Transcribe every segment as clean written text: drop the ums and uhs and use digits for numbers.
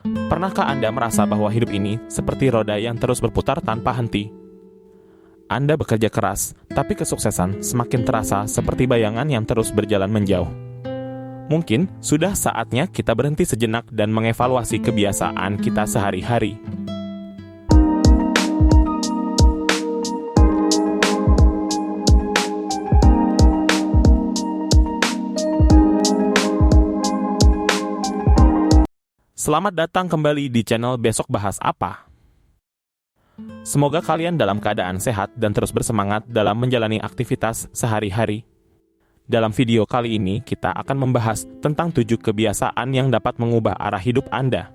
Pernahkah Anda merasa bahwa hidup ini seperti roda yang terus berputar tanpa henti? Anda bekerja keras, tapi kesuksesan semakin terasa seperti bayangan yang terus berjalan menjauh. Mungkin sudah saatnya kita berhenti sejenak dan mengevaluasi kebiasaan kita sehari-hari. Selamat datang kembali di channel Besok Bahas Apa. Semoga kalian dalam keadaan sehat dan terus bersemangat dalam menjalani aktivitas sehari-hari. Dalam video kali ini, kita akan membahas tentang 7 kebiasaan yang dapat mengubah arah hidup Anda.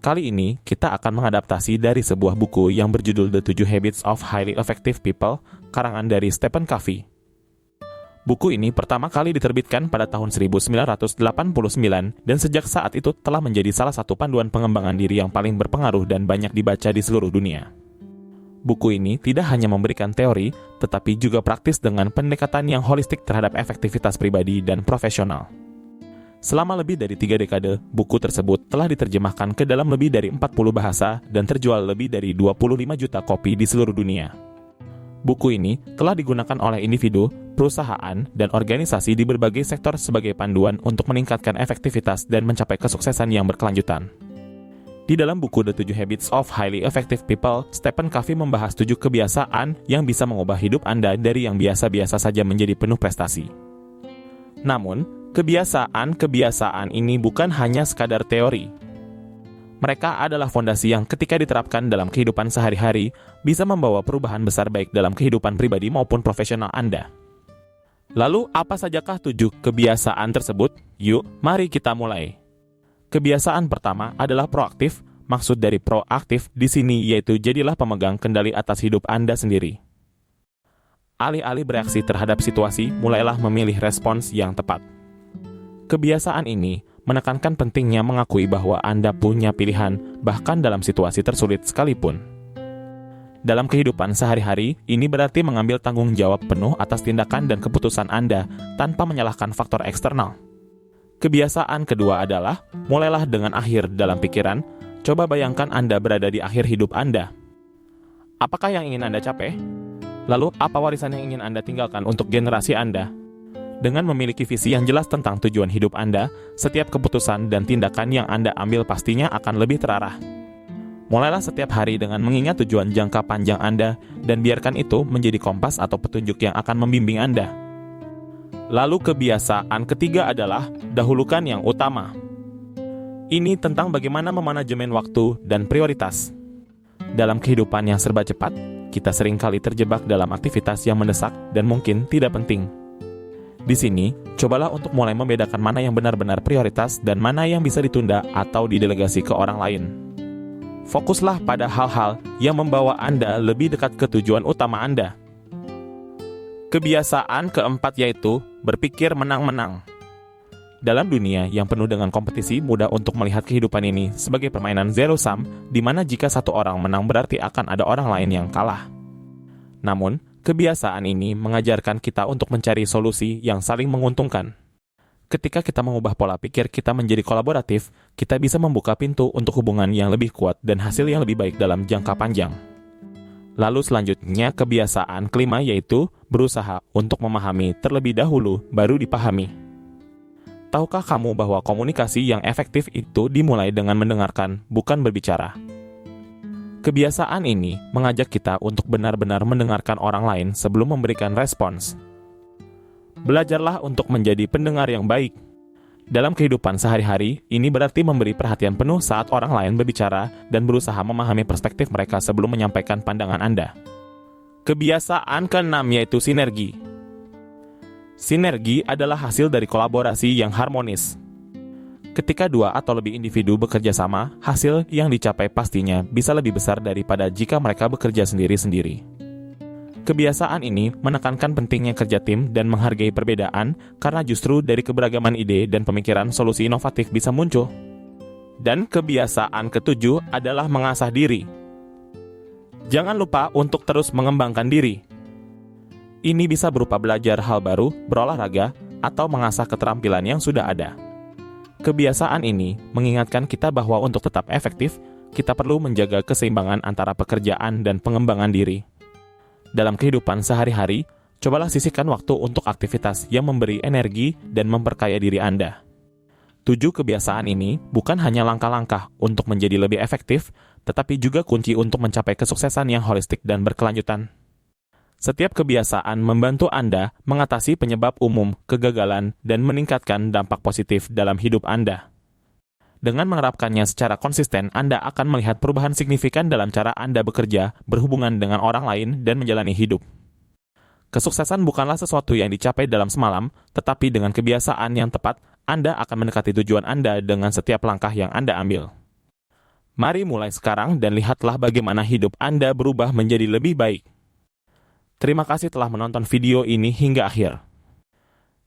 Kali ini, kita akan mengadaptasi dari sebuah buku yang berjudul The 7 Habits of Highly Effective People, karangan dari Stephen Covey. Buku ini pertama kali diterbitkan pada tahun 1989 dan sejak saat itu telah menjadi salah satu panduan pengembangan diri yang paling berpengaruh dan banyak dibaca di seluruh dunia. Buku ini tidak hanya memberikan teori, tetapi juga praktis dengan pendekatan yang holistik terhadap efektivitas pribadi dan profesional. Selama lebih dari 3 dekade, buku tersebut telah diterjemahkan ke dalam lebih dari 40 bahasa dan terjual lebih dari 25 juta kopi di seluruh dunia. Buku ini telah digunakan oleh individu, perusahaan, dan organisasi di berbagai sektor sebagai panduan untuk meningkatkan efektivitas dan mencapai kesuksesan yang berkelanjutan. Di dalam buku The 7 Habits of Highly Effective People, Stephen Covey membahas 7 kebiasaan yang bisa mengubah hidup Anda dari yang biasa-biasa saja menjadi penuh prestasi. Namun, kebiasaan ini bukan hanya sekadar teori. Mereka adalah fondasi yang ketika diterapkan dalam kehidupan sehari-hari bisa membawa perubahan besar baik dalam kehidupan pribadi maupun profesional Anda. Lalu, apa sajakah 7 kebiasaan tersebut? Yuk, mari kita mulai. Kebiasaan pertama adalah proaktif. Maksud dari proaktif di sini yaitu jadilah pemegang kendali atas hidup Anda sendiri. Alih-alih bereaksi terhadap situasi, mulailah memilih respons yang tepat. Kebiasaan ini menekankan pentingnya mengakui bahwa Anda punya pilihan, bahkan dalam situasi tersulit sekalipun. Dalam kehidupan sehari-hari, ini berarti mengambil tanggung jawab penuh atas tindakan dan keputusan Anda tanpa menyalahkan faktor eksternal. Kebiasaan kedua adalah, mulailah dengan akhir dalam pikiran. Coba bayangkan Anda berada di akhir hidup Anda. Apakah yang ingin Anda capai? Lalu, apa warisan yang ingin Anda tinggalkan untuk generasi Anda? Dengan memiliki visi yang jelas tentang tujuan hidup Anda, setiap keputusan dan tindakan yang Anda ambil pastinya akan lebih terarah. Mulailah setiap hari dengan mengingat tujuan jangka panjang Anda dan biarkan itu menjadi kompas atau petunjuk yang akan membimbing Anda. Lalu kebiasaan ketiga adalah dahulukan yang utama. Ini tentang bagaimana memanajemen waktu dan prioritas. Dalam kehidupan yang serba cepat, kita seringkali terjebak dalam aktivitas yang mendesak dan mungkin tidak penting. Di sini, cobalah untuk mulai membedakan mana yang benar-benar prioritas dan mana yang bisa ditunda atau didelegasi ke orang lain. Fokuslah pada hal-hal yang membawa Anda lebih dekat ke tujuan utama Anda. Kebiasaan keempat yaitu berpikir menang-menang. Dalam dunia yang penuh dengan kompetisi, mudah untuk melihat kehidupan ini sebagai permainan zero sum, di mana jika satu orang menang berarti akan ada orang lain yang kalah. Namun, kebiasaan ini mengajarkan kita untuk mencari solusi yang saling menguntungkan. Ketika kita mengubah pola pikir kita menjadi kolaboratif, kita bisa membuka pintu untuk hubungan yang lebih kuat dan hasil yang lebih baik dalam jangka panjang. Lalu selanjutnya kebiasaan kelima yaitu berusaha untuk memahami terlebih dahulu baru dipahami. Tahukah kamu bahwa komunikasi yang efektif itu dimulai dengan mendengarkan, bukan berbicara? Kebiasaan ini mengajak kita untuk benar-benar mendengarkan orang lain sebelum memberikan respons. Belajarlah untuk menjadi pendengar yang baik. Dalam kehidupan sehari-hari, ini berarti memberi perhatian penuh saat orang lain berbicara dan berusaha memahami perspektif mereka sebelum menyampaikan pandangan Anda. Kebiasaan keenam yaitu sinergi. Sinergi adalah hasil dari kolaborasi yang harmonis. Ketika 2 atau lebih individu bekerja sama, hasil yang dicapai pastinya bisa lebih besar daripada jika mereka bekerja sendiri-sendiri. Kebiasaan ini menekankan pentingnya kerja tim dan menghargai perbedaan karena justru dari keberagaman ide dan pemikiran solusi inovatif bisa muncul. Dan kebiasaan ketujuh adalah mengasah diri. Jangan lupa untuk terus mengembangkan diri. Ini bisa berupa belajar hal baru, berolahraga, atau mengasah keterampilan yang sudah ada. Kebiasaan ini mengingatkan kita bahwa untuk tetap efektif, kita perlu menjaga keseimbangan antara pekerjaan dan pengembangan diri. Dalam kehidupan sehari-hari, cobalah sisihkan waktu untuk aktivitas yang memberi energi dan memperkaya diri Anda. 7 kebiasaan ini bukan hanya langkah-langkah untuk menjadi lebih efektif, tetapi juga kunci untuk mencapai kesuksesan yang holistik dan berkelanjutan. Setiap kebiasaan membantu Anda mengatasi penyebab umum kegagalan dan meningkatkan dampak positif dalam hidup Anda. Dengan menerapkannya secara konsisten, Anda akan melihat perubahan signifikan dalam cara Anda bekerja, berhubungan dengan orang lain, dan menjalani hidup. Kesuksesan bukanlah sesuatu yang dicapai dalam semalam, tetapi dengan kebiasaan yang tepat, Anda akan mendekati tujuan Anda dengan setiap langkah yang Anda ambil. Mari mulai sekarang dan lihatlah bagaimana hidup Anda berubah menjadi lebih baik. Terima kasih telah menonton video ini hingga akhir.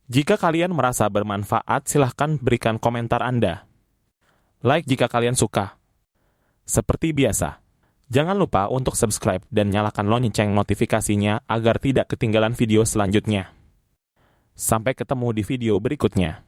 Jika kalian merasa bermanfaat, silahkan berikan komentar Anda. Like jika kalian suka. Seperti biasa, jangan lupa untuk subscribe dan nyalakan lonceng notifikasinya agar tidak ketinggalan video selanjutnya. Sampai ketemu di video berikutnya.